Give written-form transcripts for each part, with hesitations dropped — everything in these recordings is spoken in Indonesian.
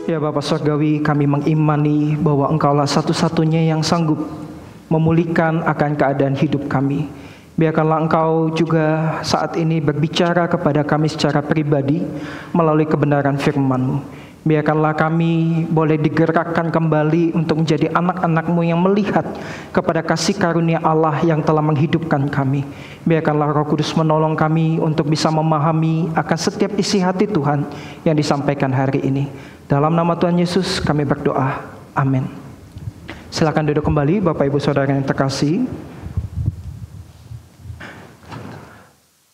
Ya Bapa Surgawi, kami mengimani bahwa Engkaulah satu-satunya yang sanggup memulihkan akan keadaan hidup kami. Biarkanlah Engkau juga saat ini berbicara kepada kami secara pribadi melalui kebenaran firman-Mu. Biarkanlah kami boleh digerakkan kembali untuk menjadi anak-anak-Mu yang melihat kepada kasih karunia Allah yang telah menghidupkan kami. Biarkanlah Roh Kudus menolong kami untuk bisa memahami akan setiap isi hati Tuhan yang disampaikan hari ini. Dalam nama Tuhan Yesus kami berdoa. Amin. Silakan duduk kembali Bapak Ibu Saudara yang terkasih.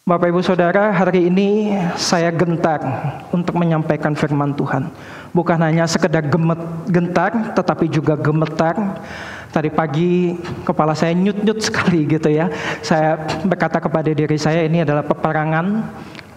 Bapak Ibu Saudara, hari ini saya gentar untuk menyampaikan firman Tuhan. Bukan hanya sekedar gentar, tetapi juga gemetar. Tadi pagi kepala saya nyut-nyut sekali gitu ya. Saya berkata kepada diri saya, ini adalah peperangan.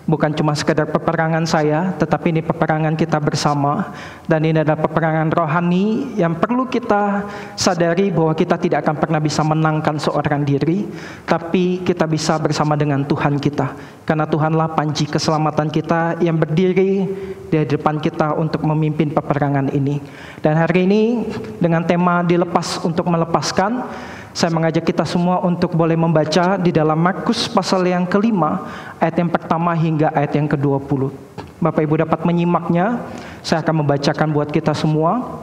Bukan cuma sekedar peperangan saya, tetapi ini peperangan kita bersama. Dan ini adalah peperangan rohani yang perlu kita sadari bahwa kita tidak akan pernah bisa menangkan seorang diri, tapi kita bisa bersama dengan Tuhan kita. Karena Tuhanlah panji keselamatan kita yang berdiri di depan kita untuk memimpin peperangan ini. Dan hari ini dengan tema dilepas untuk melepaskan, saya mengajak kita semua untuk boleh membaca di dalam Markus pasal yang kelima, ayat yang pertama hingga ayat yang ke-20. Bapak Ibu dapat menyimaknya, saya akan membacakan buat kita semua.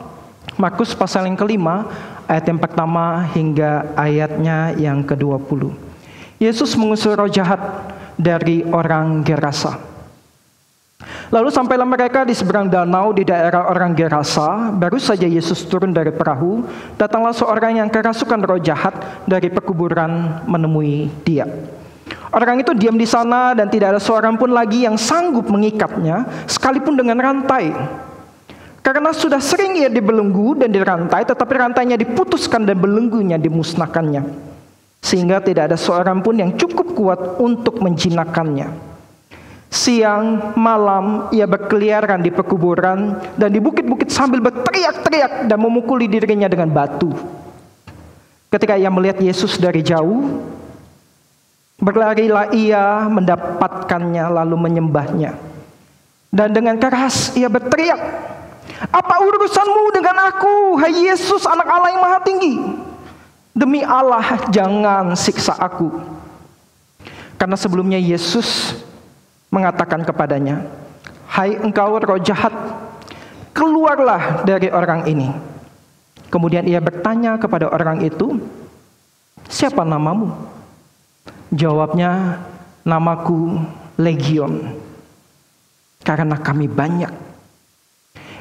Markus pasal yang kelima, ayat yang pertama hingga ayatnya yang ke-20. Yesus mengusir roh jahat dari orang Gerasa. Lalu sampailah mereka di seberang danau di daerah orang Gerasa. Baru saja Yesus turun dari perahu, datanglah seorang yang kerasukan roh jahat dari perkuburan menemui dia. Orang itu diam di sana dan tidak ada seorang pun lagi yang sanggup mengikatnya, sekalipun dengan rantai. Karena sudah sering ia dibelenggu dan dirantai, tetapi rantainya diputuskan dan belenggunya dimusnahkannya. Sehingga tidak ada seorang pun yang cukup kuat untuk menjinakkannya. Siang, malam, ia berkeliaran di perkuburan dan di bukit-bukit sambil berteriak-teriak dan memukuli dirinya dengan batu. Ketika ia melihat Yesus dari jauh, berlarilah ia mendapatkannya lalu menyembahnya. Dan dengan keras ia berteriak, "Apa urusanmu dengan aku, hai Yesus, anak Allah yang maha tinggi? Demi Allah, jangan siksa aku." Karena sebelumnya Yesus mengatakan kepadanya, "Hai engkau roh jahat, keluarlah dari orang ini." Kemudian ia bertanya kepada orang itu, "Siapa namamu?" Jawabnya, "Namaku Legion, karena kami banyak."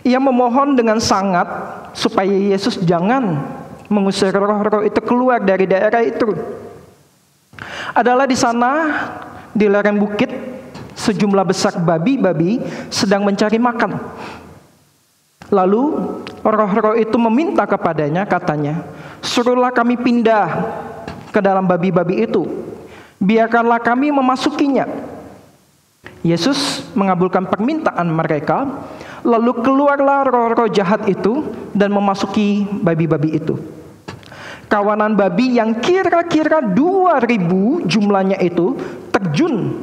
Ia memohon dengan sangat supaya Yesus jangan mengusir roh-roh itu keluar dari daerah itu. Adalah di sana, di lereng bukit, sejumlah besar babi-babi sedang mencari makan. Lalu roh-roh itu meminta kepadanya, katanya, "Suruhlah kami pindah ke dalam babi-babi itu. Biarkanlah kami memasukinya." Yesus mengabulkan permintaan mereka. Lalu keluarlah roh-roh jahat itu dan memasuki babi-babi itu. Kawanan babi yang kira-kira 2.000 jumlahnya itu terjun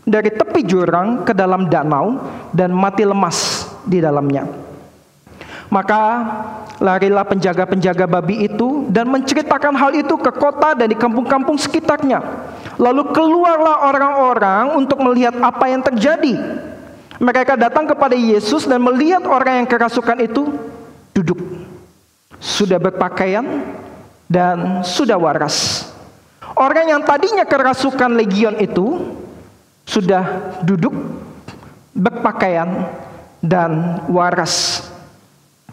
dari tepi jurang ke dalam danau dan mati lemas di dalamnya. Maka larilah penjaga-penjaga babi itu dan menceritakan hal itu ke kota dan di kampung-kampung sekitarnya. Lalu keluarlah orang-orang untuk melihat apa yang terjadi. Mereka datang kepada Yesus dan melihat orang yang kerasukan itu duduk, sudah berpakaian dan sudah waras. Orang yang tadinya kerasukan legion itu sudah duduk, berpakaian, dan waras.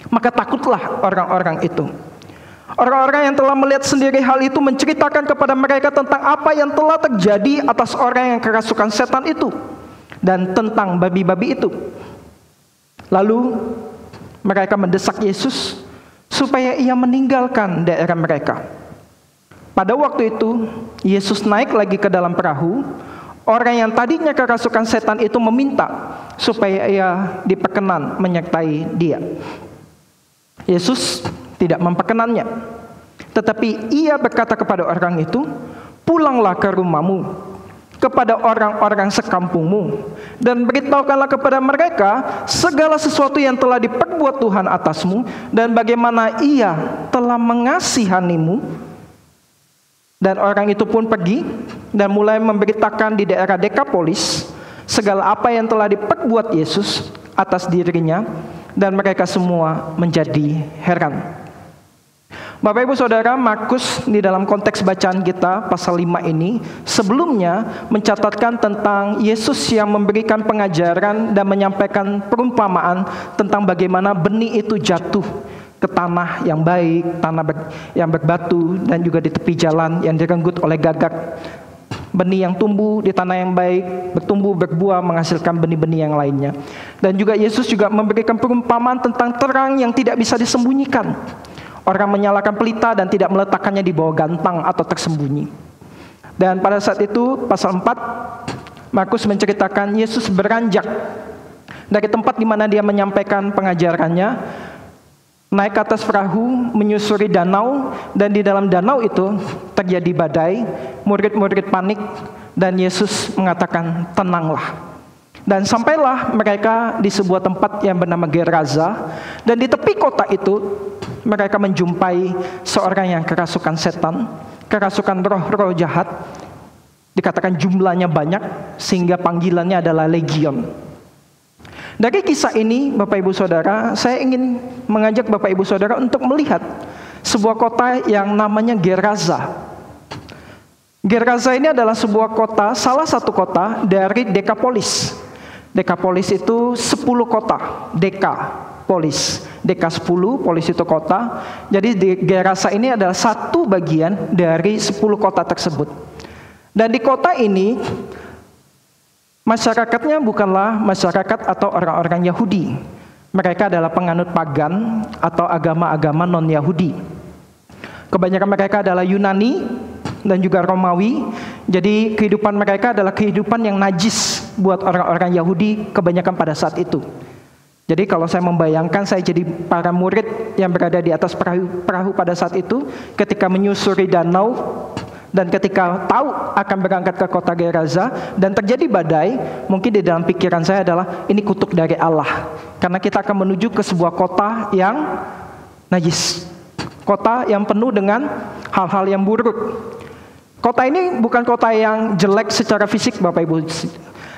Maka takutlah orang-orang itu. Orang-orang yang telah melihat sendiri hal itu menceritakan kepada mereka tentang apa yang telah terjadi atas orang yang kerasukan setan itu dan tentang babi-babi itu. Lalu mereka mendesak Yesus supaya ia meninggalkan daerah mereka. Pada waktu itu Yesus naik lagi ke dalam perahu. Orang yang tadinya kerasukan setan itu meminta supaya ia diperkenan menyertai dia. Yesus tidak memperkenannya, tetapi ia berkata kepada orang itu, "Pulanglah ke rumahmu, kepada orang-orang sekampungmu, dan beritahukanlah kepada mereka segala sesuatu yang telah diperbuat Tuhan atasmu, dan bagaimana Ia telah mengasihanimu. Dan orang itu pun pergi dan mulai memberitakan di daerah Dekapolis segala apa yang telah diperbuat Yesus atas dirinya, dan mereka semua menjadi heran. Bapak Ibu Saudara, Markus di dalam konteks bacaan kita pasal 5 ini sebelumnya mencatatkan tentang Yesus yang memberikan pengajaran dan menyampaikan perumpamaan tentang bagaimana benih itu jatuh ke tanah yang baik, yang berbatu, dan juga di tepi jalan yang direnggut oleh gagak. Benih yang tumbuh di tanah yang baik, bertumbuh, berbuah, menghasilkan benih-benih yang lainnya. Dan juga Yesus juga memberikan perumpamaan tentang terang yang tidak bisa disembunyikan. Orang menyalakan pelita dan tidak meletakkannya di bawah gantang atau tersembunyi. Dan pada saat itu, pasal 4, Markus menceritakan Yesus beranjak dari tempat di mana dia menyampaikan pengajarannya, naik ke atas perahu, menyusuri danau, dan di dalam danau itu terjadi badai, murid-murid panik, dan Yesus mengatakan, tenanglah. Dan sampailah mereka di sebuah tempat yang bernama Gerasa, dan di tepi kota itu mereka menjumpai seorang yang kerasukan setan, kerasukan roh-roh jahat. Dikatakan jumlahnya banyak sehingga panggilannya adalah legion. Dari kisah ini, Bapak Ibu Saudara, saya ingin mengajak Bapak Ibu Saudara untuk melihat sebuah kota yang namanya Gerasa. Gerasa ini adalah sebuah kota, salah satu kota dari Dekapolis. Dekapolis itu 10 kota, Dekapolis. Deka 10, polis itu kota. Jadi di Gerasa ini adalah satu bagian dari 10 kota tersebut. Dan di kota ini masyarakatnya bukanlah masyarakat atau orang-orang Yahudi. Mereka adalah penganut pagan atau agama-agama non-Yahudi. Kebanyakan mereka adalah Yunani dan juga Romawi. Jadi kehidupan mereka adalah kehidupan yang najis buat orang-orang Yahudi kebanyakan pada saat itu. Jadi kalau saya membayangkan saya jadi para murid yang berada di atas perahu pada saat itu, ketika menyusuri danau dan ketika tahu akan berangkat ke kota Gerasa dan terjadi badai, mungkin di dalam pikiran saya adalah ini kutuk dari Allah. Karena kita akan menuju ke sebuah kota yang najis, kota yang penuh dengan hal-hal yang buruk. Kota ini bukan kota yang jelek secara fisik Bapak Ibu,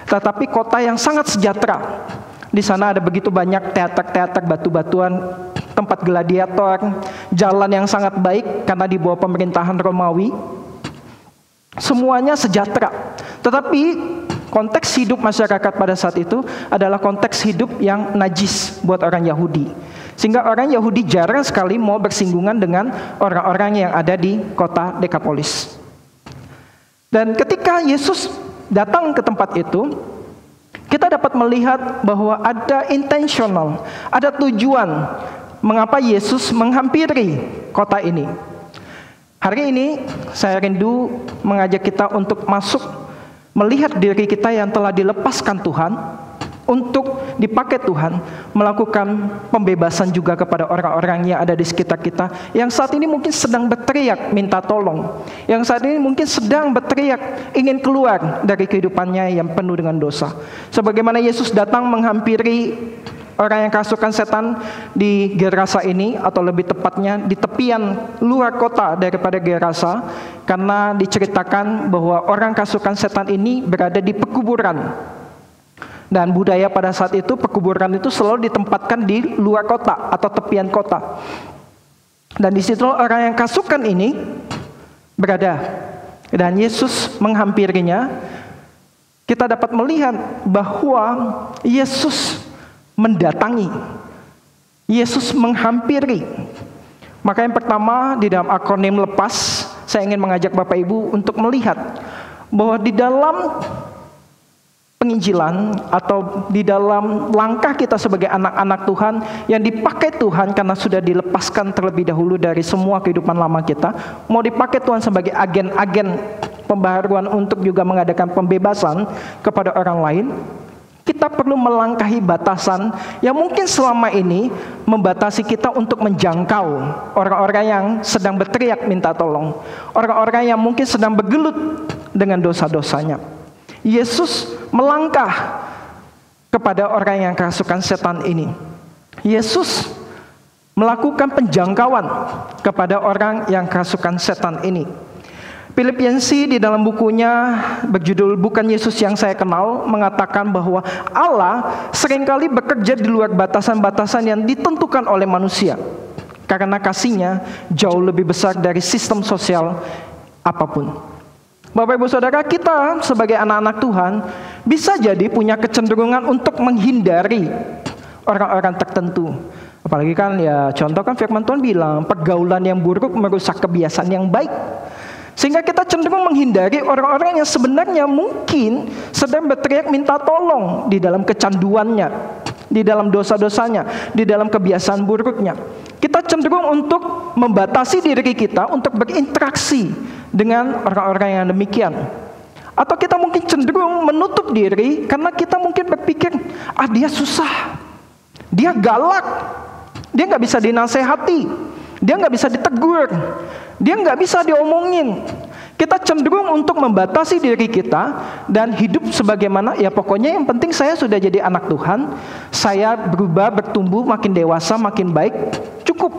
tetapi kota yang sangat sejahtera. Di sana ada begitu banyak teater-teater batu-batuan, tempat gladiator, jalan yang sangat baik karena di bawah pemerintahan Romawi. Semuanya sejahtera. Tetapi konteks hidup masyarakat pada saat itu adalah konteks hidup yang najis buat orang Yahudi. Sehingga orang Yahudi jarang sekali mau bersinggungan dengan orang-orang yang ada di kota Dekapolis. Dan ketika Yesus datang ke tempat itu, kita dapat melihat bahwa ada intentional, ada tujuan mengapa Yesus menghampiri kota ini. Hari ini saya rindu mengajak kita untuk masuk melihat diri kita yang telah dilepaskan Tuhan, untuk dipakai Tuhan melakukan pembebasan juga kepada orang-orang yang ada di sekitar kita, yang saat ini mungkin sedang berteriak minta tolong, yang saat ini mungkin sedang berteriak ingin keluar dari kehidupannya yang penuh dengan dosa. Sebagaimana Yesus datang menghampiri orang yang kerasukan setan di Gerasa ini, atau lebih tepatnya di tepian luar kota daripada Gerasa, karena diceritakan bahwa orang kerasukan setan ini berada di pekuburan. Dan budaya pada saat itu, pekuburan itu selalu ditempatkan di luar kota atau tepian kota. Dan di situ orang yang kerasukan ini berada. Dan Yesus menghampirinya. Kita dapat melihat bahwa Yesus mendatangi, Yesus menghampiri. Maka yang pertama di dalam akronim lepas, saya ingin mengajak Bapak Ibu untuk melihat bahwa di dalam penginjilan atau di dalam langkah kita sebagai anak-anak Tuhan yang dipakai Tuhan karena sudah dilepaskan terlebih dahulu dari semua kehidupan lama kita, mau dipakai Tuhan sebagai agen-agen pembaharuan untuk juga mengadakan pembebasan kepada orang lain, kita perlu melangkahi batasan yang mungkin selama ini membatasi kita untuk menjangkau orang-orang yang sedang berteriak minta tolong, orang-orang yang mungkin sedang bergelut dengan dosa-dosanya. Yesus melangkah kepada orang yang kerasukan setan ini. Yesus melakukan penjangkauan kepada orang yang kerasukan setan ini. Philip Yancey di dalam bukunya berjudul Bukan Yesus Yang Saya Kenal mengatakan bahwa Allah seringkali bekerja di luar batasan-batasan yang ditentukan oleh manusia, karena kasih-Nya jauh lebih besar dari sistem sosial apapun. Bapak Ibu Saudara, kita sebagai anak-anak Tuhan bisa jadi punya kecenderungan untuk menghindari orang-orang tertentu. Apalagi kan ya, contoh kan firman Tuhan bilang pergaulan yang buruk merusak kebiasaan yang baik. Sehingga kita cenderung menghindari orang-orang yang sebenarnya mungkin sedang berteriak minta tolong di dalam kecanduannya, di dalam dosa-dosanya, di dalam kebiasaan buruknya. Kita cenderung untuk membatasi diri kita untuk berinteraksi dengan orang-orang yang demikian. Atau kita mungkin cenderung menutup diri karena kita mungkin berpikir, dia susah, dia galak, dia nggak bisa dinasehati, dia nggak bisa ditegur, dia nggak bisa diomongin. Kita cenderung untuk membatasi diri kita dan hidup sebagaimana, ya pokoknya yang penting saya sudah jadi anak Tuhan, saya berubah, bertumbuh, makin dewasa, makin baik, cukup.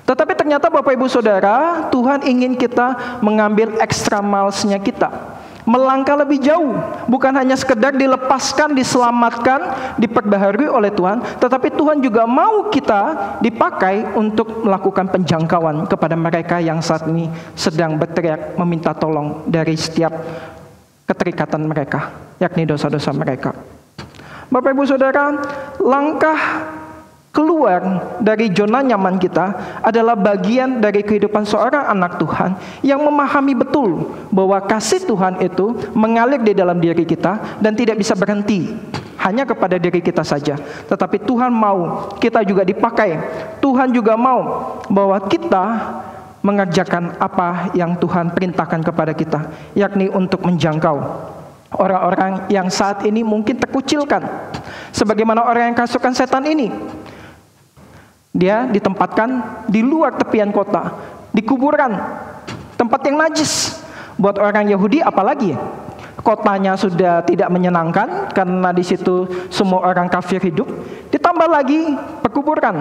Tetapi ternyata Bapak Ibu Saudara, Tuhan ingin kita mengambil extra miles-nya kita, melangkah lebih jauh, bukan hanya sekedar dilepaskan, diselamatkan, diperbaharui oleh Tuhan, tetapi Tuhan juga mau kita dipakai untuk melakukan penjangkauan kepada mereka yang saat ini sedang berteriak meminta tolong dari setiap keterikatan mereka, yakni dosa-dosa mereka. Bapak Ibu Saudara, langkah keluar dari zona nyaman kita adalah bagian dari kehidupan seorang anak Tuhan yang memahami betul bahwa kasih Tuhan itu mengalir di dalam diri kita dan tidak bisa berhenti hanya kepada diri kita saja. Tetapi Tuhan mau kita juga dipakai. Tuhan juga mau bahwa kita mengerjakan apa yang Tuhan perintahkan kepada kita, yakni untuk menjangkau orang-orang yang saat ini mungkin terkucilkan. Sebagaimana orang yang kerasukan setan ini, dia ditempatkan di luar tepian kota, di kuburan, tempat yang najis. Buat orang Yahudi apalagi, kotanya sudah tidak menyenangkan karena di situ semua orang kafir hidup. Ditambah lagi pekuburan,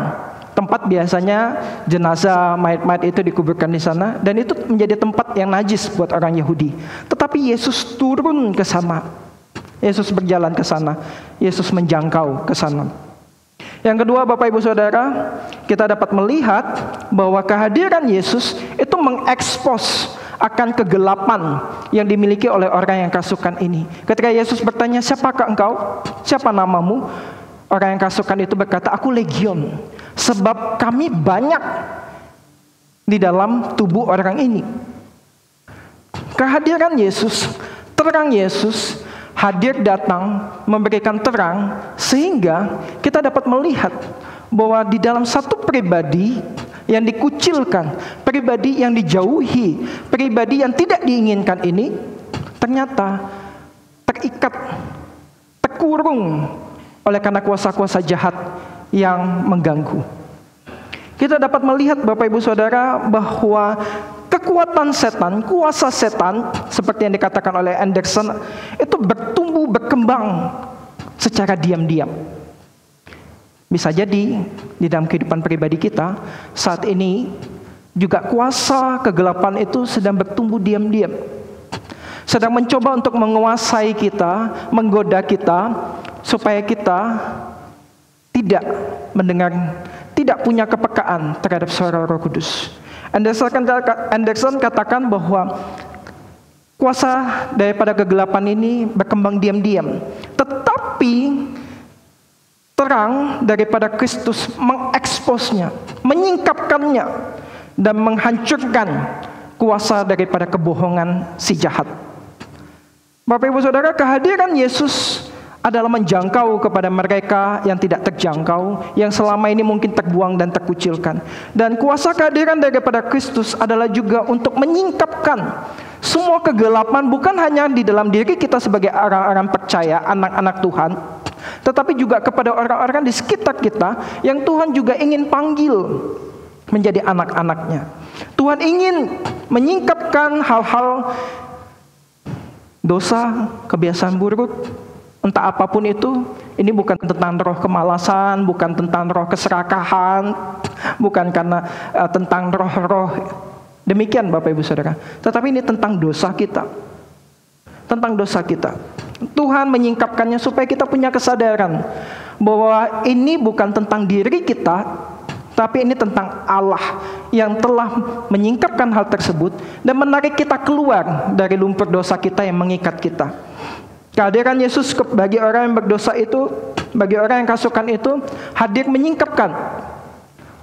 tempat biasanya jenazah, mayat-mayat itu dikuburkan di sana, dan itu menjadi tempat yang najis buat orang Yahudi. Tetapi Yesus turun ke sana, Yesus berjalan ke sana, Yesus menjangkau ke sana. Yang kedua, Bapak Ibu Saudara, kita dapat melihat bahwa kehadiran Yesus itu mengekspos akan kegelapan yang dimiliki oleh orang yang kerasukan ini. Ketika Yesus bertanya, "Siapakah engkau? Siapa namamu?" Orang yang kerasukan itu berkata, "Aku Legion, sebab kami banyak di dalam tubuh orang ini." Kehadiran Yesus, terang Yesus hadir datang memberikan terang, sehingga kita dapat melihat bahwa di dalam satu pribadi yang dikucilkan, pribadi yang dijauhi, pribadi yang tidak diinginkan ini ternyata terikat, terkurung oleh karena kuasa-kuasa jahat yang mengganggu. Kita dapat melihat Bapak Ibu Saudara bahwa kekuatan setan, kuasa setan, seperti yang dikatakan oleh Anderson, itu bertumbuh, berkembang secara diam-diam. Bisa jadi di dalam kehidupan pribadi kita saat ini juga kuasa kegelapan itu sedang bertumbuh diam-diam, sedang mencoba untuk menguasai kita, menggoda kita, supaya kita tidak mendengar, tidak punya kepekaan terhadap suara Roh Kudus. Anderson katakan bahwa kuasa daripada kegelapan ini berkembang diam-diam, tetapi terang daripada Kristus mengeksposnya, menyingkapkannya, dan menghancurkan kuasa daripada kebohongan si jahat. Bapak Ibu Saudara, kehadiran Yesus adalah menjangkau kepada mereka yang tidak terjangkau, yang selama ini mungkin terbuang dan terkucilkan. Dan kuasa kehadiran daripada Kristus adalah juga untuk menyingkapkan semua kegelapan, bukan hanya di dalam diri kita sebagai orang-orang percaya, anak-anak Tuhan, tetapi juga kepada orang-orang di sekitar kita yang Tuhan juga ingin panggil menjadi anak-anaknya. Tuhan ingin menyingkapkan hal-hal dosa, kebiasaan buruk, entah apapun itu. Ini bukan tentang roh kemalasan, bukan tentang roh keserakahan, bukan karena tentang roh-roh demikian Bapak Ibu Saudara. Tetapi ini tentang dosa kita. Tentang dosa kita. Tuhan menyingkapkannya supaya kita punya kesadaran bahwa ini bukan tentang diri kita, tapi ini tentang Allah yang telah menyingkapkan hal tersebut dan menarik kita keluar dari lumpur dosa kita yang mengikat kita. Kehadiran Yesus bagi orang yang berdosa itu, bagi orang yang kerasukan itu, hadir menyingkapkan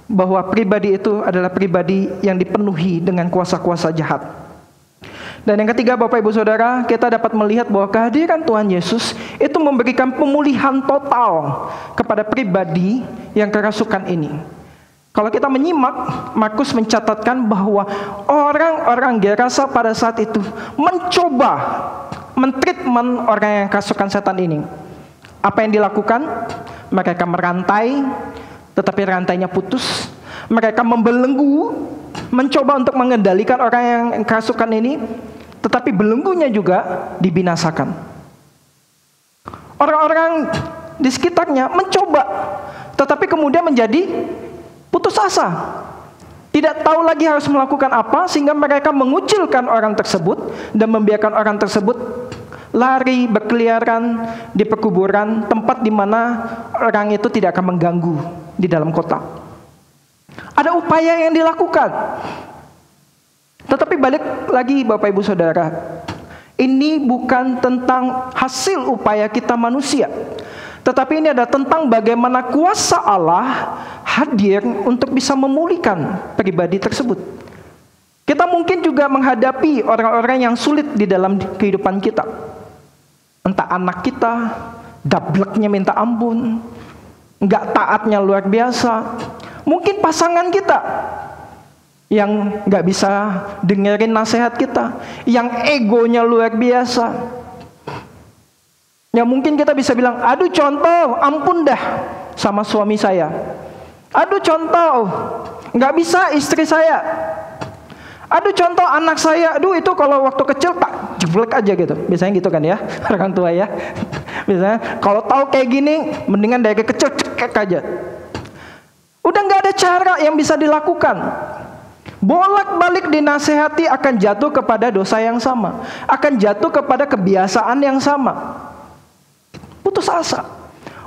bahwa pribadi itu adalah pribadi yang dipenuhi dengan kuasa-kuasa jahat. Dan yang ketiga Bapak Ibu Saudara, kita dapat melihat bahwa kehadiran Tuhan Yesus itu memberikan pemulihan total kepada pribadi yang kerasukan ini. Kalau kita menyimak, Markus mencatatkan bahwa orang-orang Gerasa pada saat itu mencoba mentreatment orang yang kerasukan setan ini. Apa yang dilakukan? Mereka merantai, tetapi rantainya putus. Mereka membelenggu, mencoba untuk mengendalikan orang yang kerasukan ini, tetapi belenggunya juga dibinasakan. Orang-orang di sekitarnya mencoba, tetapi kemudian menjadi putus asa. Tidak tahu lagi harus melakukan apa, sehingga mereka mengucilkan orang tersebut dan membiarkan orang tersebut lari berkeliaran di pekuburan, tempat di mana orang itu tidak akan mengganggu di dalam kota. Ada upaya yang dilakukan. Tetapi balik lagi Bapak Ibu Saudara, ini bukan tentang hasil upaya kita manusia, tetapi ini adalah tentang bagaimana kuasa Allah hadir untuk bisa memulihkan pribadi tersebut. Kita mungkin juga menghadapi orang-orang yang sulit di dalam kehidupan kita. Entah anak kita, dableknya minta ampun, nggak taatnya luar biasa. Mungkin pasangan kita yang nggak bisa dengerin nasihat kita, yang egonya luar biasa. Ya mungkin kita bisa bilang, aduh contoh, ampun dah sama suami saya. Aduh contoh, nggak bisa istri saya. Aduh contoh anak saya, aduh itu kalau waktu kecil tak jeblek aja gitu. Biasanya gitu kan ya, orang tua ya. Biasanya kalau tahu kayak gini, mendingan dari kecil cekek aja. Udah nggak ada cara yang bisa dilakukan. Bolak-balik dinasehati akan jatuh kepada dosa yang sama, akan jatuh kepada kebiasaan yang sama. Putus asa.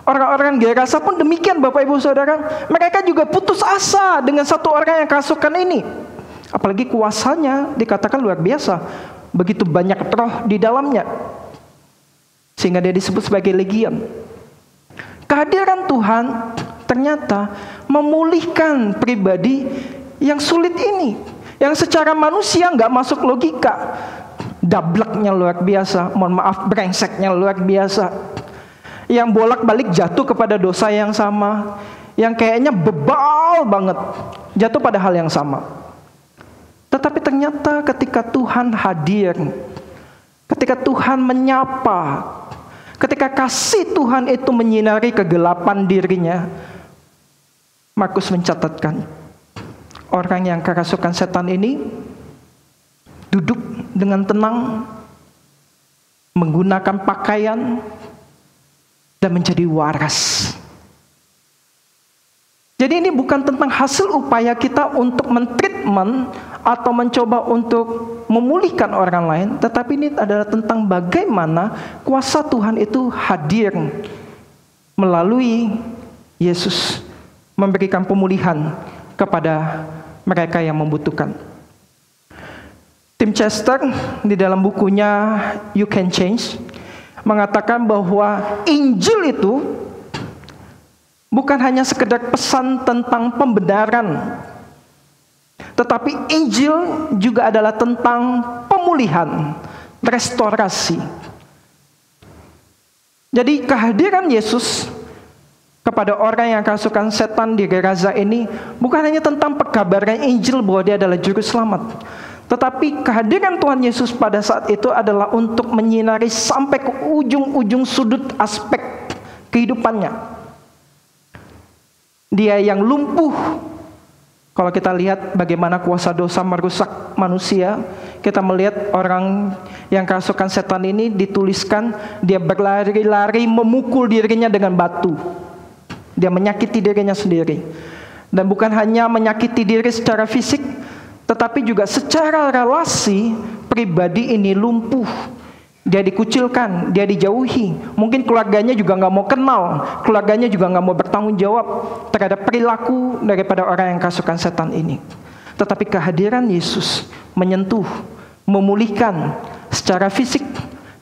Orang-orang Gerasa pun demikian Bapak Ibu Saudara. Mereka juga putus asa dengan satu orang yang kerasukan ini. Apalagi kuasanya dikatakan luar biasa. Begitu banyak roh di dalamnya, sehingga dia disebut sebagai legion. Kehadiran Tuhan ternyata memulihkan pribadi yang sulit ini, yang secara manusia nggak masuk logika. Dableknya luar biasa, mohon maaf, brengseknya luar biasa. Yang bolak-balik jatuh kepada dosa yang sama, yang kayaknya bebal banget, jatuh pada hal yang sama. Tetapi ternyata ketika Tuhan hadir, ketika Tuhan menyapa, ketika kasih Tuhan itu menyinari kegelapan dirinya, Markus mencatatkan orang yang kerasukan setan ini duduk dengan tenang, menggunakan pakaian, dan menjadi waras. Jadi ini bukan tentang hasil upaya kita untuk mentreatment atau mencoba untuk memulihkan orang lain, tetapi ini adalah tentang bagaimana kuasa Tuhan itu hadir melalui Yesus, memberikan pemulihan kepada mereka yang membutuhkan. Tim Chester di dalam bukunya You Can Change mengatakan bahwa Injil itu bukan hanya sekedar pesan tentang pembenaran, tetapi Injil juga adalah tentang pemulihan, restorasi. Jadi kehadiran Yesus kepada orang yang kerasukan setan di Gerasa ini bukan hanya tentang pekabaran Injil bahwa dia adalah juru selamat, tetapi kehadiran Tuhan Yesus pada saat itu adalah untuk menyinari sampai ke ujung-ujung sudut aspek kehidupannya. Dia yang lumpuh Kalau kita lihat bagaimana kuasa dosa merusak manusia, kita melihat orang yang kerasukan setan ini dituliskan dia berlari-lari memukul dirinya dengan batu. Dia menyakiti dirinya sendiri. Dan bukan hanya menyakiti diri secara fisik, tetapi juga secara relasi pribadi ini lumpuh. Dia dikucilkan, dia dijauhi. Mungkin keluarganya juga nggak mau kenal, keluarganya juga nggak mau bertanggung jawab terhadap perilaku daripada orang yang kerasukan setan ini. Tetapi kehadiran Yesus menyentuh, memulihkan secara fisik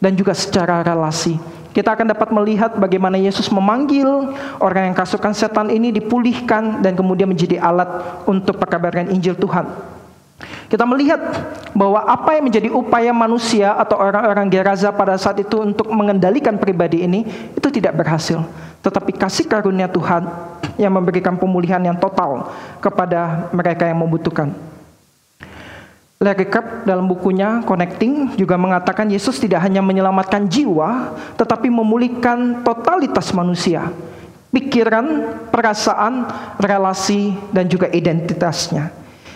dan juga secara relasi. Kita akan dapat melihat bagaimana Yesus memanggil orang yang kerasukan setan ini dipulihkan dan kemudian menjadi alat untuk perkabaran Injil Tuhan. Kita melihat bahwa apa yang menjadi upaya manusia atau orang-orang Gerasa pada saat itu untuk mengendalikan pribadi ini, itu tidak berhasil. Tetapi kasih karunia Tuhan yang memberikan pemulihan yang total kepada mereka yang membutuhkan. Larry Crabb dalam bukunya Connecting juga mengatakan Yesus tidak hanya menyelamatkan jiwa, tetapi memulihkan totalitas manusia. Pikiran, perasaan, relasi, dan juga identitasnya.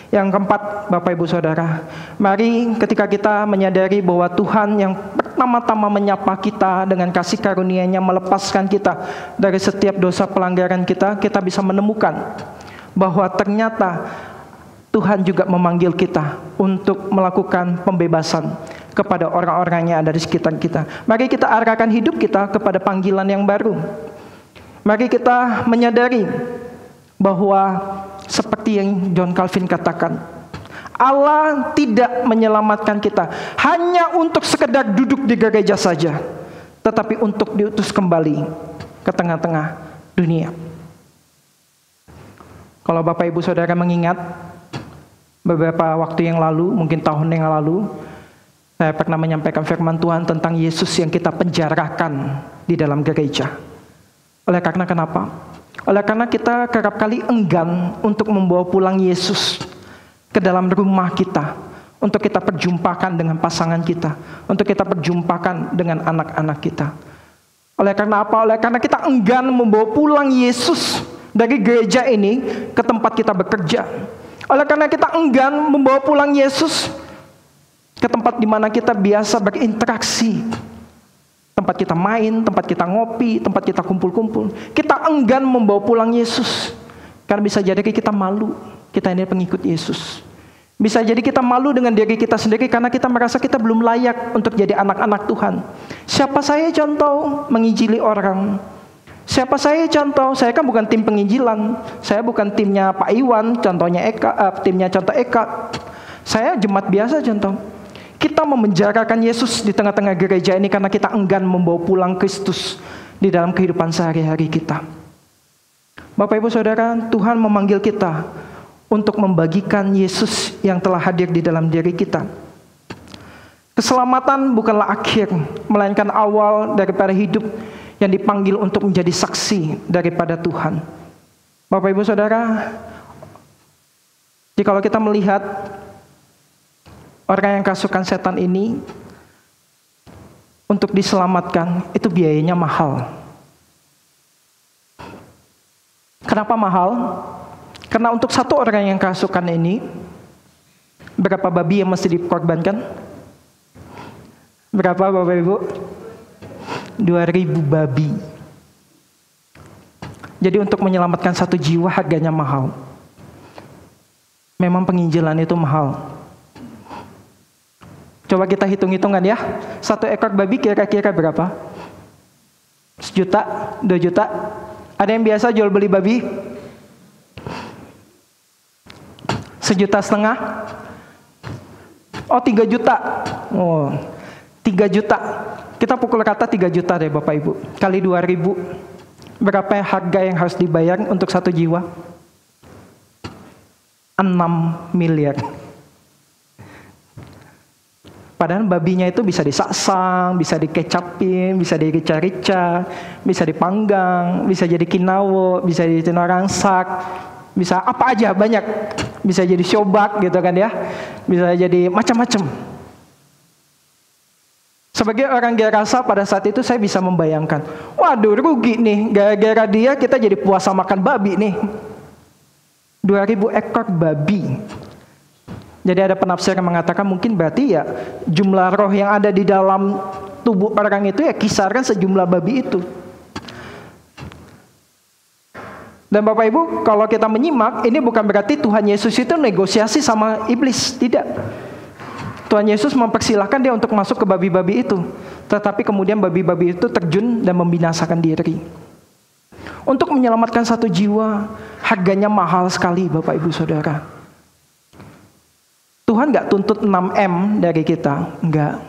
Yang keempat, Bapak Ibu Saudara, mari ketika kita menyadari bahwa Tuhan yang pertama-tama menyapa kita dengan kasih karunia-Nya melepaskan kita dari setiap dosa pelanggaran kita, kita bisa menemukan bahwa ternyata Tuhan juga memanggil kita untuk melakukan pembebasan kepada orang-orang yang ada di sekitar kita. Mari kita arahkan hidup kita kepada panggilan yang baru. Mari kita menyadari bahwa seperti yang John Calvin katakan, Allah tidak menyelamatkan kita hanya untuk sekedar duduk di gereja saja, tetapi untuk diutus kembali ke tengah-tengah dunia. Kalau Bapak Ibu Saudara mengingat, beberapa waktu yang lalu, mungkin tahun yang lalu, saya pernah menyampaikan firman Tuhan tentang Yesus yang kita penjarakan di dalam gereja. Oleh karena kenapa? Oleh karena kita kerap kali enggan untuk membawa pulang Yesus ke dalam rumah kita, untuk kita perjumpakan dengan pasangan kita, untuk kita perjumpakan dengan anak-anak kita. Oleh karena apa? Oleh karena kita enggan membawa pulang Yesus dari gereja ini ke tempat kita bekerja. Oleh karena kita enggan membawa pulang Yesus ke tempat di mana kita biasa berinteraksi. Tempat kita main, tempat kita ngopi, tempat kita kumpul-kumpul. Kita enggan membawa pulang Yesus. Karena bisa jadi kita malu, kita ini pengikut Yesus. Bisa jadi kita malu dengan diri kita sendiri karena kita merasa kita belum layak untuk jadi anak-anak Tuhan. Siapa saya contoh menginjili orang? Siapa saya contoh? Saya kan bukan tim penginjilan. Saya bukan timnya Pak Iwan, contohnya timnya contoh Eka. Saya jemaat biasa contoh. Kita memenjarakan Yesus di tengah-tengah gereja ini karena kita enggan membawa pulang Kristus di dalam kehidupan sehari-hari kita. Bapak Ibu Saudara, Tuhan memanggil kita untuk membagikan Yesus yang telah hadir di dalam diri kita. Keselamatan bukanlah akhir, melainkan awal daripada hidup yang dipanggil untuk menjadi saksi daripada Tuhan. Bapak Ibu Saudara, jikalau kita melihat orang yang kerasukan setan ini, untuk diselamatkan itu biayanya mahal. Kenapa mahal? Karena untuk satu orang yang kerasukan ini, berapa babi yang mesti dikorbankan? Berapa Bapak Ibu? 2.000 babi. Jadi untuk menyelamatkan satu jiwa harganya mahal. Memang penginjilan itu mahal. Coba kita hitung-hitungan ya. 1 ekor babi kira-kira berapa? 1 juta? 2 juta? Ada yang biasa jual beli babi? 1,5 juta? Oh 3 juta. Oh 3 juta. Kita pukul rata 3 juta deh Bapak Ibu. Kali 2.000. Berapa harga yang harus dibayar untuk satu jiwa? 6 miliar. Padahal babinya itu bisa disaksang, bisa dikecapin, bisa dirica-rica, bisa dipanggang, bisa jadi kinawo, bisa jadi tinarangsak, bisa apa aja banyak. Bisa jadi syobak gitu kan ya. Bisa jadi macam-macam. Sebagai orang Gerasa pada saat itu saya bisa membayangkan, waduh rugi nih, gara-gara dia kita jadi puasa makan babi nih. 2.000 ekor babi. Jadi ada penafsir yang mengatakan mungkin berarti ya jumlah roh yang ada di dalam tubuh orang itu ya kisaran sejumlah babi itu. Dan Bapak Ibu, kalau kita menyimak, ini bukan berarti Tuhan Yesus itu negosiasi sama iblis, tidak. Tuhan Yesus mempersilahkan dia untuk masuk ke babi-babi itu. Tetapi kemudian babi-babi itu terjun dan membinasakan diri. Untuk menyelamatkan satu jiwa, harganya mahal sekali Bapak Ibu Saudara. Tuhan gak tuntut 6M dari kita, enggak.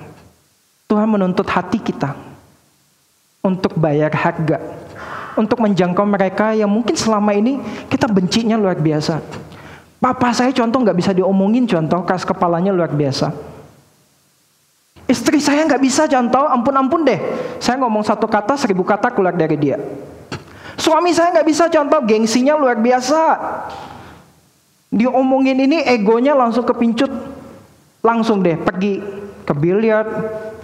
Tuhan menuntut hati kita untuk bayar harga. Untuk menjangkau mereka yang mungkin selama ini kita bencinya luar biasa. Papa saya contoh gak bisa diomongin contoh, keras kepalanya luar biasa. Istri saya gak bisa contoh, ampun-ampun deh. Saya ngomong 1 kata, 1000 kata keluar dari dia. Suami saya gak bisa contoh, gengsinya luar biasa. Diomongin ini egonya langsung kepincut. Langsung deh pergi ke biliar,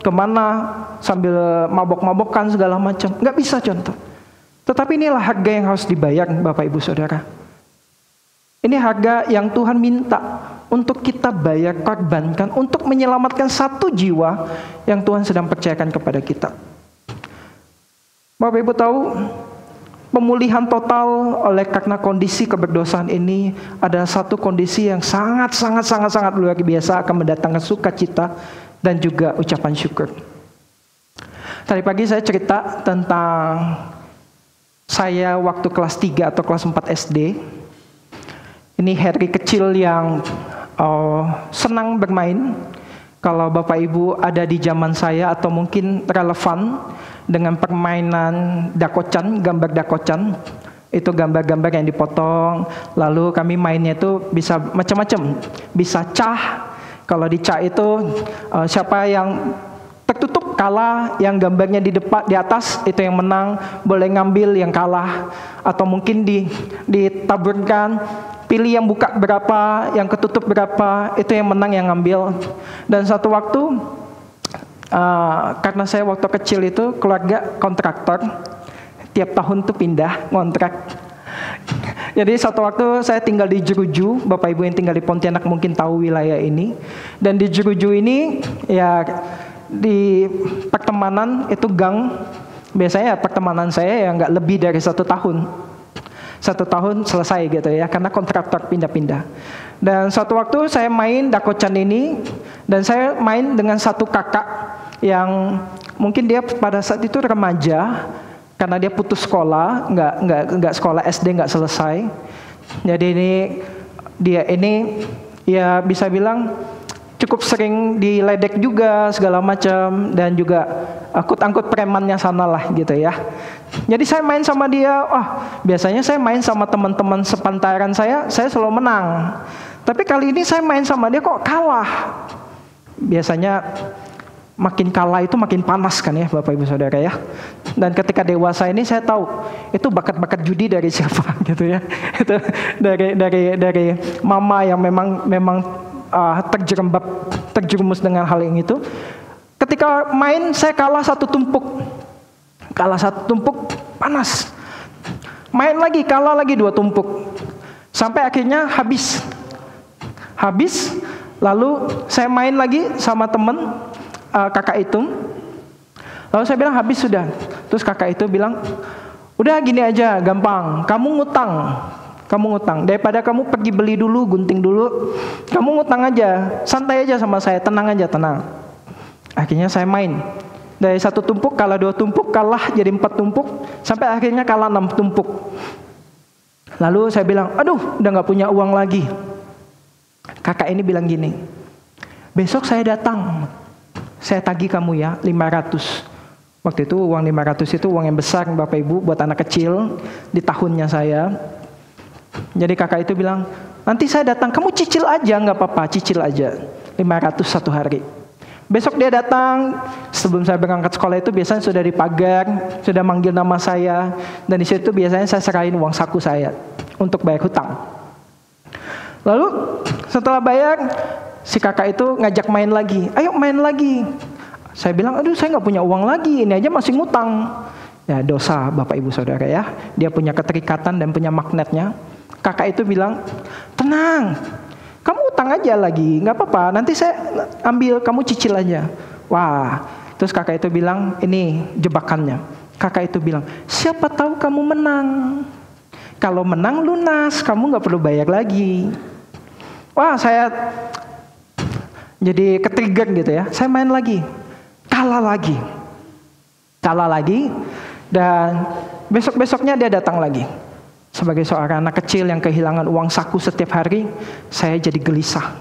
kemana, sambil mabok-mabokan segala macam. Gak bisa contoh. Tetapi inilah harga yang harus dibayar Bapak Ibu Saudara. Ini harga yang Tuhan minta untuk kita bayar, korbankan, untuk menyelamatkan satu jiwa yang Tuhan sedang percayakan kepada kita. Bapak Ibu tahu, pemulihan total oleh karena kondisi keberdosaan ini adalah satu kondisi yang sangat luar biasa, akan mendatangkan sukacita dan juga ucapan syukur. Tadi pagi saya cerita tentang saya waktu kelas 3 atau kelas 4 SD. Ini Harry kecil yang senang bermain. Kalau Bapak Ibu ada di zaman saya atau mungkin relevan dengan permainan dakocan, gambar dakocan. Itu gambar-gambar yang dipotong. Lalu kami mainnya itu bisa macam-macam. Bisa cah. Kalau di cah itu siapa yang tertutup kalah, yang gambarnya di depan di atas itu yang menang, boleh ngambil yang kalah, atau mungkin ditaburkan, pilih yang buka berapa, yang ketutup berapa, itu yang menang yang ngambil. Dan satu waktu karena saya waktu kecil itu keluarga kontraktor, tiap tahun tuh pindah ngontrak. Jadi satu waktu saya tinggal di Jeruju, Bapak Ibu yang tinggal di Pontianak mungkin tahu wilayah ini. Dan di Jeruju ini ya di pertemanan itu gang, biasanya pertemanan saya yang nggak lebih dari 1 tahun. 1 tahun selesai gitu ya, karena kontraktor pindah-pindah. Dan suatu waktu saya main dakocan ini, dan saya main dengan satu kakak yang mungkin dia pada saat itu remaja, karena dia putus sekolah, nggak sekolah SD nggak selesai. Jadi dia ini ya bisa bilang cukup sering diledek juga segala macam, dan juga angkut-angkut premannya sana lah gitu ya. Jadi saya main sama dia, biasanya saya main sama teman-teman sepantaran saya selalu menang. Tapi kali ini saya main sama dia kok kalah. Biasanya makin kalah itu makin panas kan ya Bapak Ibu Saudara ya. Dan ketika dewasa ini saya tahu itu bakat-bakat judi dari siapa gitu ya. Itu dari mama yang memang terjerumus dengan hal yang itu. Ketika main saya kalah satu tumpuk panas. Main lagi kalah lagi 2 tumpuk. Sampai akhirnya habis. Lalu saya main lagi sama teman kakak itu. Lalu saya bilang habis sudah. Terus kakak itu bilang, udah gini aja gampang, kamu ngutang daripada kamu pergi beli dulu, gunting dulu, kamu ngutang aja, santai aja sama saya, tenang. Akhirnya saya main dari 1 tumpuk kalah 2 tumpuk, kalah jadi 4 tumpuk, sampai akhirnya kalah 6 tumpuk. Lalu saya bilang, aduh udah gak punya uang lagi. Kakak ini bilang gini, besok saya datang, saya tagih kamu ya 500. Waktu itu uang 500 itu uang yang besar Bapak Ibu buat anak kecil di tahunnya saya. Jadi kakak itu bilang, nanti saya datang, kamu cicil aja, nggak apa-apa, cicil aja 500 1 hari. Besok dia datang, sebelum saya berangkat sekolah itu biasanya sudah di pagar, sudah manggil nama saya, dan di situ biasanya saya serahin uang saku saya untuk bayar hutang. Lalu setelah bayar, si kakak itu ngajak main lagi, ayo main lagi. Saya bilang, aduh saya nggak punya uang lagi, ini aja masih ngutang. Ya dosa Bapak Ibu Saudara ya, dia punya keterikatan dan punya magnetnya. Kakak itu bilang, tenang, kamu utang aja lagi, nggak apa-apa, nanti saya ambil, kamu cicil aja. Wah, terus kakak itu bilang, ini jebakannya. Kakak itu bilang, siapa tahu kamu menang. Kalau menang lunas, kamu nggak perlu bayar lagi. Wah, saya jadi ketrigger gitu ya. Saya main lagi, kalah lagi, dan besok-besoknya dia datang lagi. Sebagai seorang anak kecil yang kehilangan uang saku setiap hari, saya jadi gelisah.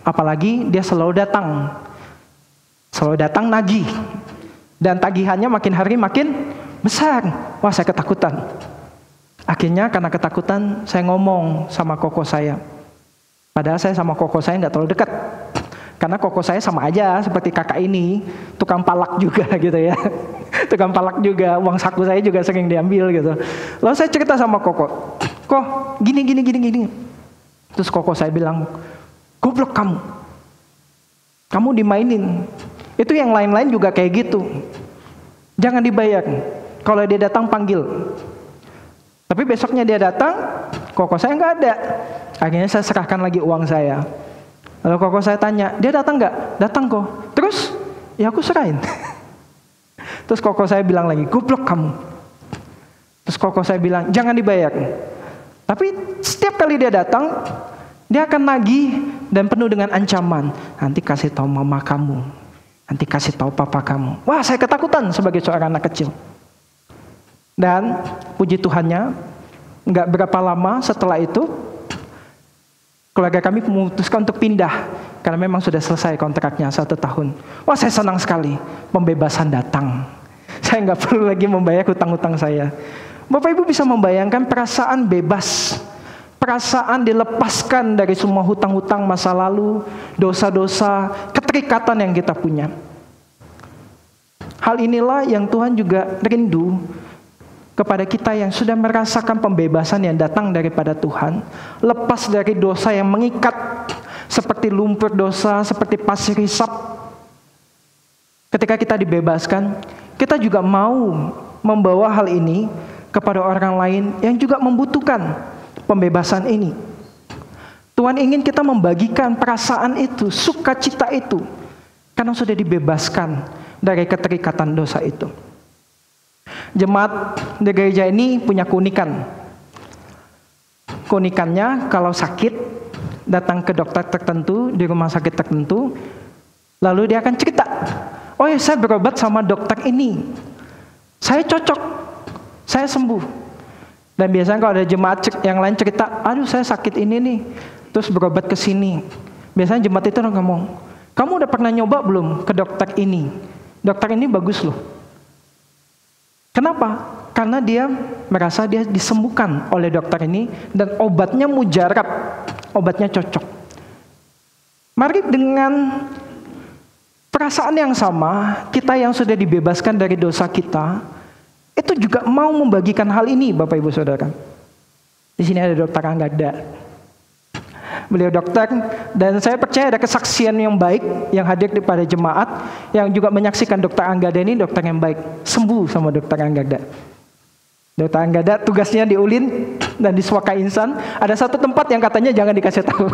Apalagi dia selalu datang nagih. Dan tagihannya makin hari makin besar. Wah, saya ketakutan. Akhirnya karena ketakutan, saya ngomong sama koko saya. Padahal saya sama koko saya nggak terlalu dekat. Karena koko saya sama aja seperti kakak ini, tukang palak juga gitu ya. Tukang palak juga, uang saku saya juga sering diambil gitu. Lalu saya cerita sama koko, kok gini. Terus koko saya bilang, goblok kamu dimainin. Itu yang lain-lain juga kayak gitu. Jangan dibayar. Kalau dia datang panggil. Tapi besoknya dia datang, koko saya nggak ada. Akhirnya saya serahkan lagi uang saya. Lalu koko saya tanya, dia datang nggak? Datang kok. Terus, ya aku serahin. Terus koko saya bilang lagi, goblok kamu. Terus koko saya bilang, jangan dibayar. Tapi setiap kali dia datang, dia akan nagih dan penuh dengan ancaman. Nanti kasih tahu mama kamu. Nanti kasih tahu papa kamu. Wah, saya ketakutan sebagai seorang anak kecil. Dan puji Tuhannya, nggak berapa lama setelah itu, keluarga kami memutuskan untuk pindah. Karena memang sudah selesai kontraknya 1 tahun. Wah, saya senang sekali. Pembebasan datang. Saya nggak perlu lagi membayar hutang-hutang saya. Bapak Ibu bisa membayangkan perasaan bebas. Perasaan dilepaskan dari semua hutang-hutang masa lalu. Dosa-dosa, keterikatan yang kita punya. Hal inilah yang Tuhan juga rindu kepada kita yang sudah merasakan pembebasan yang datang daripada Tuhan. Lepas dari dosa yang mengikat, seperti lumpur dosa, seperti pasir hisap. Ketika kita dibebaskan, kita juga mau membawa hal ini kepada orang lain yang juga membutuhkan pembebasan ini. Tuhan ingin kita membagikan perasaan itu, sukacita itu, karena sudah dibebaskan dari keterikatan dosa itu. Jemaat di gereja ini punya keunikan. Keunikannya kalau sakit, datang ke dokter tertentu, di rumah sakit tertentu, lalu dia akan cerita, oh ya, saya berobat sama dokter ini, saya cocok, saya sembuh. Dan biasanya kalau ada jemaat yang lain cerita, aduh saya sakit ini nih, terus berobat ke sini. Biasanya jemaat itu ngomong, kamu udah pernah nyoba belum ke dokter ini? Dokter ini bagus loh. Kenapa? Karena dia merasa dia disembuhkan oleh dokter ini dan obatnya mujarab, obatnya cocok. Mari dengan perasaan yang sama, kita yang sudah dibebaskan dari dosa kita, itu juga mau membagikan hal ini, Bapak Ibu Saudara. Di sini ada Dokter Anggada. Beliau dokter, dan saya percaya ada kesaksian yang baik yang hadir pada jemaat yang juga menyaksikan Dokter Anggada ini dokter yang baik, sembuh sama Dokter Anggada. Dokter Anggada tugasnya di Ulin dan di Swaka Insan. Ada satu tempat yang katanya jangan dikasih tahu.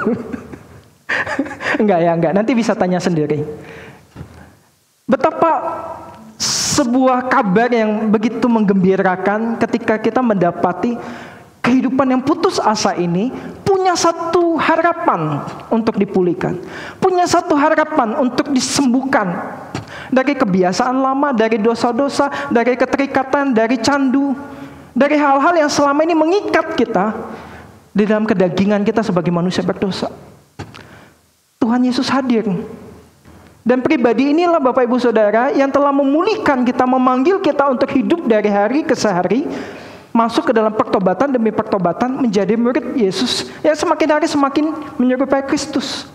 Enggak, nanti bisa tanya sendiri. Betapa sebuah kabar yang begitu menggembirakan ketika kita mendapati kehidupan yang putus asa ini punya satu harapan untuk dipulihkan. Punya satu harapan untuk disembuhkan dari kebiasaan lama, dari dosa-dosa, dari keterikatan, dari candu, dari hal-hal yang selama ini mengikat kita di dalam kedagingan kita sebagai manusia berdosa. Tuhan Yesus hadir. Dan pribadi inilah Bapak Ibu Saudara yang telah memulihkan kita, memanggil kita untuk hidup dari hari ke hari, masuk ke dalam pertobatan demi pertobatan, menjadi murid Yesus yang semakin hari semakin menyerupai Kristus.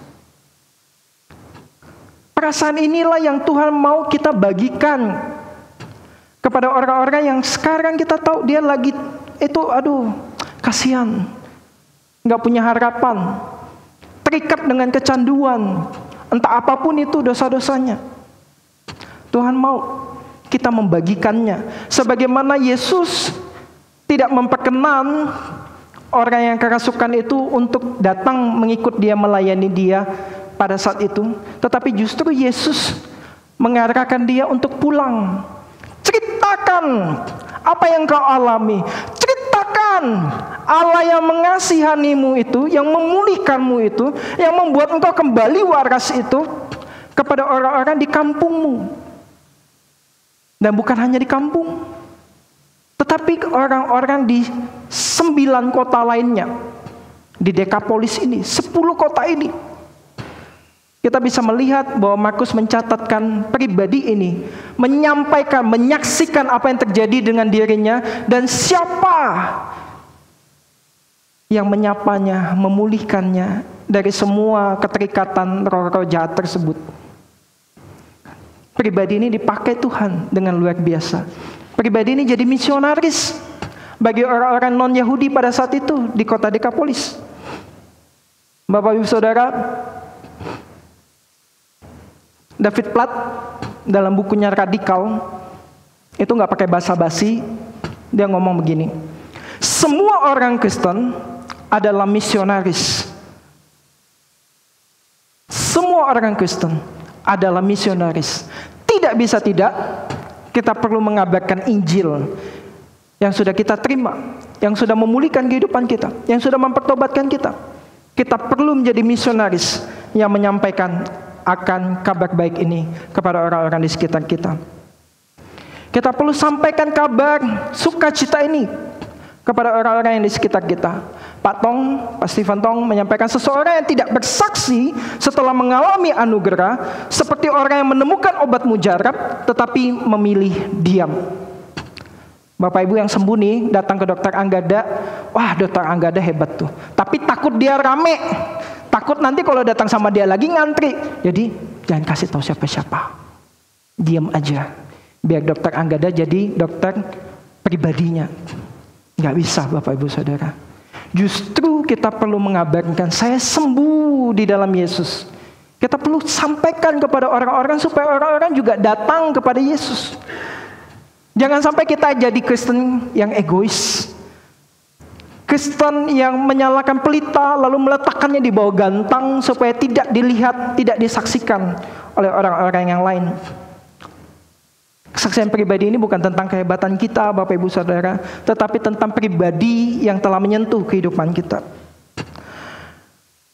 Perasaan inilah yang Tuhan mau kita bagikan kepada orang-orang yang sekarang kita tahu dia lagi itu, aduh, kasihan, nggak punya harapan, terikat dengan kecanduan, entah apapun itu dosa-dosanya. Tuhan mau kita membagikannya, sebagaimana Yesus tidak memperkenan orang yang kerasukan itu untuk datang mengikut dia, melayani dia pada saat itu. Tetapi justru Yesus mengarahkan dia untuk pulang. Ceritakan apa yang kau alami. Ceritakan Allah yang mengasihanimu itu, yang memulihkanmu itu, yang membuat engkau kembali waras itu kepada orang-orang di kampungmu. Dan bukan hanya di kampung, tetapi orang-orang di 9 kota lainnya. Di Dekapolis ini, 10 kota ini. Kita bisa melihat bahwa Markus mencatatkan pribadi ini, menyampaikan, menyaksikan apa yang terjadi dengan dirinya, dan siapa yang menyapanya, memulihkannya dari semua keterikatan roh-roh jahat tersebut. Pribadi ini dipakai Tuhan dengan luar biasa. Pribadi ini jadi misionaris bagi orang-orang non-Yahudi pada saat itu di kota Dekapolis. Bapak Ibu Saudara, David Platt dalam bukunya Radikal itu nggak pakai basa-basi, dia ngomong begini: semua orang Kristen adalah misionaris. Semua orang Kristen adalah misionaris. Tidak bisa tidak, kita perlu mengabarkan Injil yang sudah kita terima, yang sudah memulihkan kehidupan kita, yang sudah mempertobatkan kita. Kita perlu menjadi misionaris yang menyampaikan akan kabar baik ini kepada orang-orang di sekitar kita. Kita perlu sampaikan kabar sukacita ini kepada orang-orang yang di sekitar kita. Pak Stephen Tong menyampaikan seseorang yang tidak bersaksi setelah mengalami anugerah seperti orang yang menemukan obat mujarab tetapi memilih diam. Bapak Ibu yang sembuh nih datang ke dokter Anggada, wah dokter Anggada hebat tuh. Tapi takut dia rame, takut nanti kalau datang sama dia lagi ngantri. Jadi jangan kasih tahu siapa-siapa, diam aja. Biar dokter Anggada jadi dokter pribadinya. Gak bisa Bapak Ibu Saudara. Justru kita perlu mengabarkan saya sembuh di dalam Yesus. Kita perlu sampaikan kepada orang-orang supaya orang-orang juga datang kepada Yesus. Jangan sampai kita jadi Kristen yang egois. Kristen yang menyalakan pelita lalu meletakkannya di bawah gantang supaya tidak dilihat, tidak disaksikan oleh orang-orang yang lain. Kesaksian pribadi ini bukan tentang kehebatan kita, Bapak Ibu Saudara, tetapi tentang pribadi yang telah menyentuh kehidupan kita.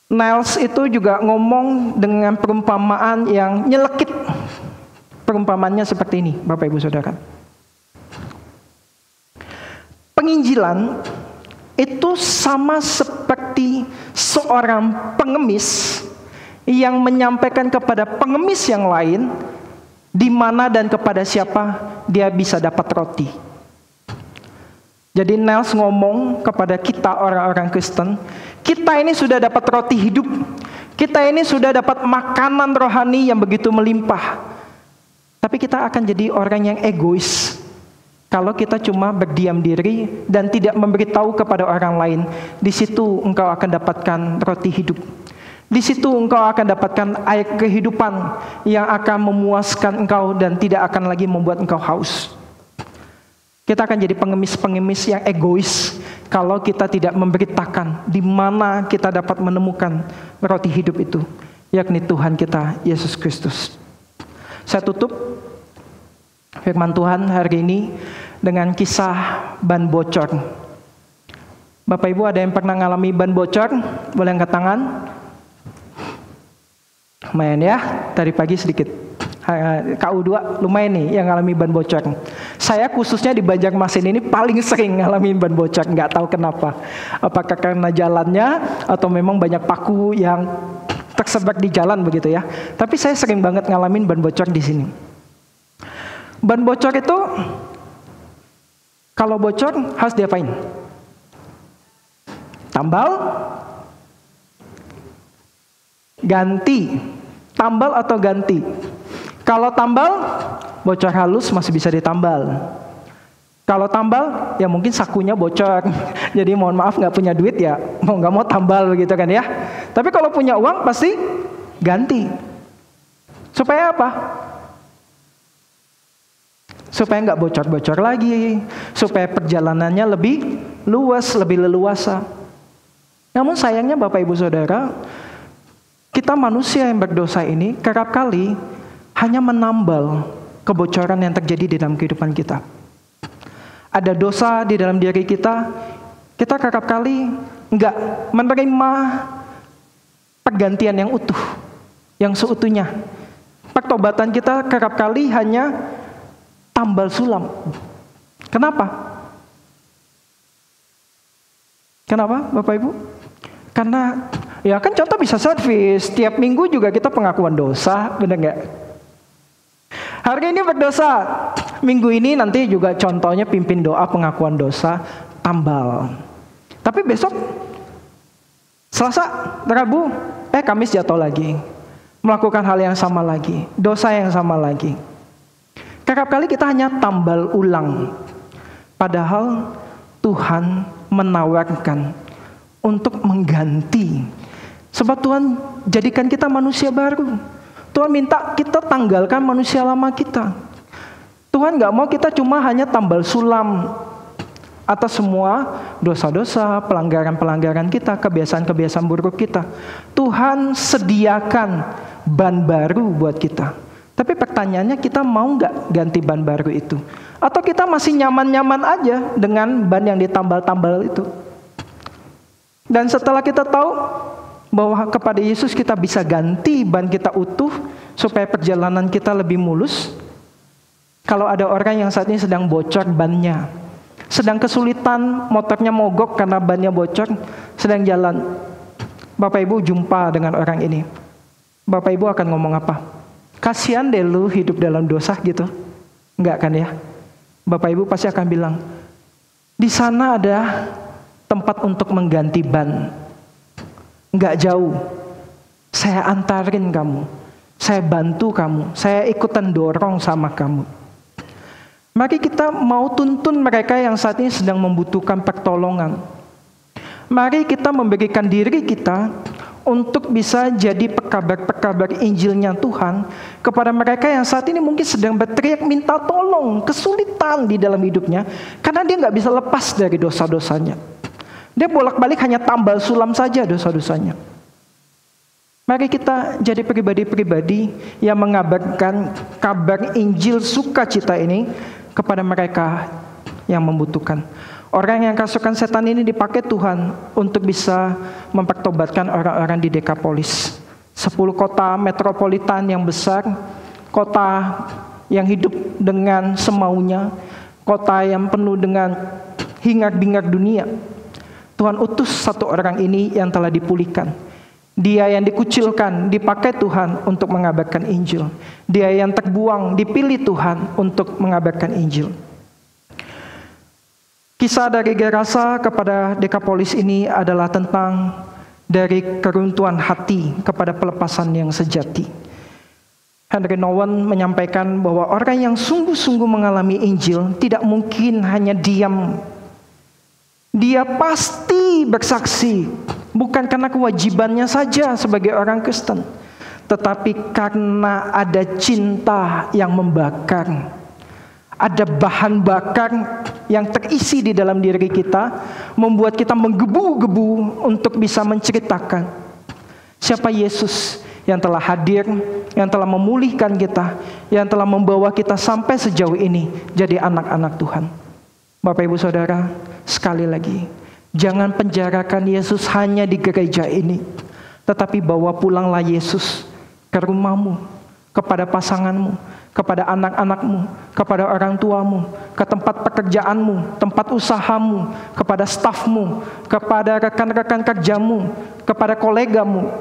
Niles itu juga ngomong dengan perumpamaan yang nyelekit. Perumpamaannya seperti ini, Bapak Ibu Saudara. Penginjilan itu sama seperti seorang pengemis yang menyampaikan kepada pengemis yang lain di mana dan kepada siapa dia bisa dapat roti. Jadi Niles ngomong kepada kita orang-orang Kristen, kita ini sudah dapat roti hidup. Kita ini sudah dapat makanan rohani yang begitu melimpah. Tapi kita akan jadi orang yang egois kalau kita cuma berdiam diri dan tidak memberitahu kepada orang lain. Di situ engkau akan dapatkan roti hidup. Di situ engkau akan dapatkan air kehidupan yang akan memuaskan engkau dan tidak akan lagi membuat engkau haus. Kita akan jadi pengemis-pengemis yang egois kalau kita tidak memberitakan di mana kita dapat menemukan roti hidup itu, yakni Tuhan kita Yesus Kristus. Saya tutup firman Tuhan hari ini dengan kisah ban bocor. Bapak Ibu ada yang pernah ngalami ban bocor? Boleh angkat tangan? Lumayan ya, tadi pagi sedikit. KU2 lumayan nih yang ngalami ban bocor. Saya khususnya di Banjarmasin ini paling sering ngalamin ban bocor, nggak tahu kenapa. Apakah karena jalannya atau memang banyak paku yang tersebar di jalan begitu ya. Tapi saya sering banget ngalamin ban bocor di sini. Ban bocor itu kalau bocor harus diapain? Tambal? Ganti. Tambal atau ganti? Kalau tambal, bocor halus masih bisa ditambal. Kalau tambal, ya mungkin sakunya bocor. Jadi mohon maaf nggak punya duit ya, mau nggak mau tambal begitu kan ya. Tapi kalau punya uang pasti ganti. Supaya apa? Supaya nggak bocor-bocor lagi. Supaya perjalanannya lebih luas, lebih leluasa. Namun sayangnya Bapak Ibu Saudara, kita manusia yang berdosa ini kerap kali hanya menambal kebocoran yang terjadi di dalam kehidupan kita. Ada dosa di dalam diri kita kerap kali enggak menerima pergantian yang utuh, yang seutuhnya. Pertobatan kita kerap kali hanya tambal sulam. Kenapa? Kenapa Bapak Ibu? Karena ya kan contoh bisa servis, tiap minggu juga kita pengakuan dosa, benar nggak? Hari ini berdosa, minggu ini nanti juga contohnya pimpin doa pengakuan dosa, tambal. Tapi besok, Selasa, Rabu, Kamis jatuh lagi. Melakukan hal yang sama lagi, dosa yang sama lagi. Kerap kali kita hanya tambal ulang. Padahal Tuhan menawarkan untuk mengganti. Sebab Tuhan jadikan kita manusia baru. Tuhan minta kita tanggalkan manusia lama kita. Tuhan gak mau kita cuma hanya tambal sulam atas semua dosa-dosa, pelanggaran-pelanggaran kita, kebiasaan-kebiasaan buruk kita. Tuhan sediakan ban baru buat kita. Tapi pertanyaannya, kita mau gak ganti ban baru itu? Atau kita masih nyaman-nyaman aja dengan ban yang ditambal-tambal itu? Dan setelah kita tahu bahwa kepada Yesus kita bisa ganti ban kita utuh supaya perjalanan kita lebih mulus. Kalau ada orang yang saat ini sedang bocor bannya, sedang kesulitan, motornya mogok karena bannya bocor, sedang jalan, Bapak Ibu jumpa dengan orang ini, Bapak Ibu akan ngomong apa? Kasihan deh lu hidup dalam dosa gitu. Enggak kan ya? Bapak Ibu pasti akan bilang, di sana ada tempat untuk mengganti ban. Enggak jauh. Saya antarin kamu. Saya bantu kamu. Saya ikutan dorong sama kamu. Mari kita mau tuntun mereka yang saat ini sedang membutuhkan pertolongan. Mari kita memberikan diri kita untuk bisa jadi pekabar-pekabar Injilnya Tuhan kepada mereka yang saat ini mungkin sedang berteriak minta tolong, kesulitan di dalam hidupnya, karena dia nggak bisa lepas dari dosa-dosanya. Dia bolak-balik hanya tambal sulam saja dosa-dosanya. Mari kita jadi pribadi-pribadi yang mengabarkan kabar Injil sukacita ini kepada mereka yang membutuhkan. Orang yang kerasukan setan ini dipakai Tuhan untuk bisa mempertobatkan orang-orang di Dekapolis. 10 kota metropolitan yang besar, kota yang hidup dengan semaunya, kota yang penuh dengan hingar-bingar dunia. Tuhan utus satu orang ini yang telah dipulihkan. Dia yang dikucilkan, dipakai Tuhan untuk mengabarkan Injil. Dia yang terbuang, dipilih Tuhan untuk mengabarkan Injil. Kisah dari Gerasa kepada Dekapolis ini adalah tentang dari keruntuhan hati kepada pelepasan yang sejati. Henry Nouwen menyampaikan bahwa orang yang sungguh-sungguh mengalami Injil tidak mungkin hanya diam. Dia pasti bersaksi, bukan karena kewajibannya saja sebagai orang Kristen, tetapi karena ada cinta yang membakar. Ada bahan bakar yang terisi di dalam diri kita, membuat kita menggebu-gebu untuk bisa menceritakan siapa Yesus yang telah hadir, yang telah memulihkan kita, yang telah membawa kita sampai sejauh ini jadi anak-anak Tuhan. Bapak Ibu Saudara, sekali lagi, jangan penjarakan Yesus hanya di gereja ini, tetapi bawa pulanglah Yesus ke rumahmu, kepada pasanganmu, kepada anak-anakmu, kepada orang tuamu, ke tempat pekerjaanmu, tempat usahamu, kepada stafmu, kepada rekan-rekan kerjamu, kepada kolegamu,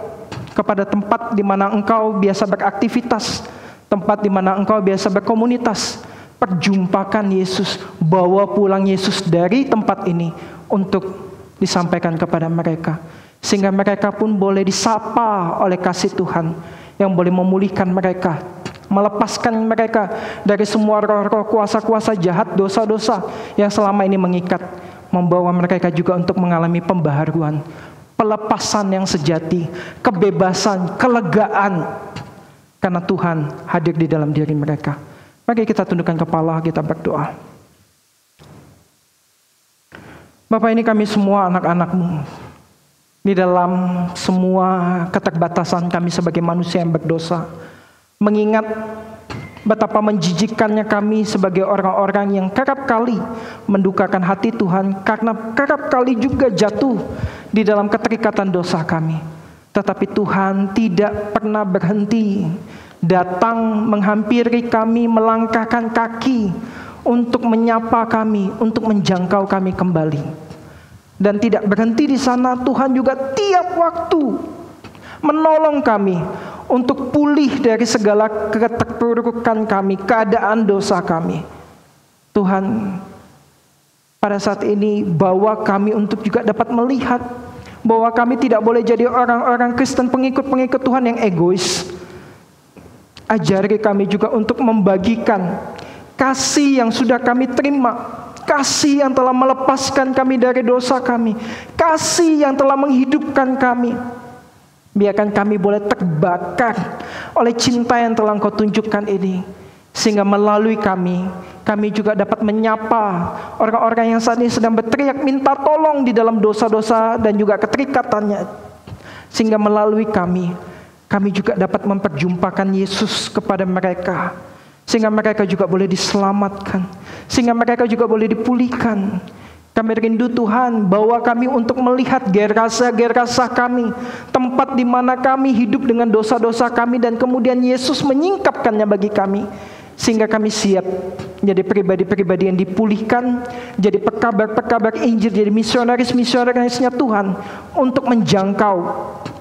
kepada tempat di mana engkau biasa beraktivitas, tempat di mana engkau biasa berkomunitas. Perjumpakan Yesus, bawa pulang Yesus dari tempat ini untuk disampaikan kepada mereka, sehingga mereka pun boleh disapa oleh kasih Tuhan yang boleh memulihkan mereka, melepaskan mereka dari semua roh-roh kuasa-kuasa jahat, dosa-dosa yang selama ini mengikat, membawa mereka juga untuk mengalami pembaharuan, pelepasan yang sejati, kebebasan, kelegaan, karena Tuhan hadir di dalam diri mereka. Mari kita tundukkan kepala, kita berdoa. Bapak, ini kami semua anak-anak-Mu. Di dalam semua keterbatasan kami sebagai manusia yang berdosa, mengingat betapa menjijikkannya kami sebagai orang-orang yang kerap kali mendukakan hati Tuhan, karena kerap kali juga jatuh di dalam keterikatan dosa kami. Tetapi Tuhan tidak pernah berhenti datang menghampiri kami, melangkahkan kaki untuk menyapa kami, untuk menjangkau kami kembali. Dan tidak berhenti di sana, Tuhan juga tiap waktu menolong kami untuk pulih dari segala keterpurukan kami, keadaan dosa kami. Tuhan pada saat ini bawa kami untuk juga dapat melihat bahwa kami tidak boleh jadi orang-orang Kristen, pengikut-pengikut Tuhan yang egois. Ajari kami juga untuk membagikan kasih yang sudah kami terima, kasih yang telah melepaskan kami dari dosa kami, kasih yang telah menghidupkan kami. Biarkan kami boleh terbakar oleh cinta yang telah Engkau tunjukkan ini, sehingga melalui kami juga dapat menyapa orang-orang yang saat ini sedang berteriak minta tolong di dalam dosa-dosa dan juga keterikatannya. Sehingga melalui kami juga dapat memperjumpakan Yesus kepada mereka, sehingga mereka juga boleh diselamatkan, sehingga mereka juga boleh dipulihkan. Kami rindu Tuhan, bawa kami untuk melihat gerasa-gerasa kami, tempat di mana kami hidup dengan dosa-dosa kami, dan kemudian Yesus menyingkapkannya bagi kami, sehingga kami siap menjadi pribadi-pribadi yang dipulihkan, jadi pekabar-pekabar Injil, jadi misionaris-misionarisnya Tuhan untuk menjangkau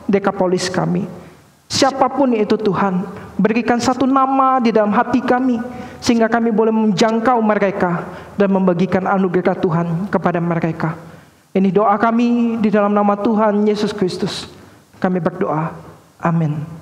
Dekapolis kami. Siapapun itu Tuhan, berikan satu nama di dalam hati kami, sehingga kami boleh menjangkau mereka dan membagikan anugerah Tuhan kepada mereka. Ini doa kami di dalam nama Tuhan Yesus Kristus. Kami berdoa. Amin.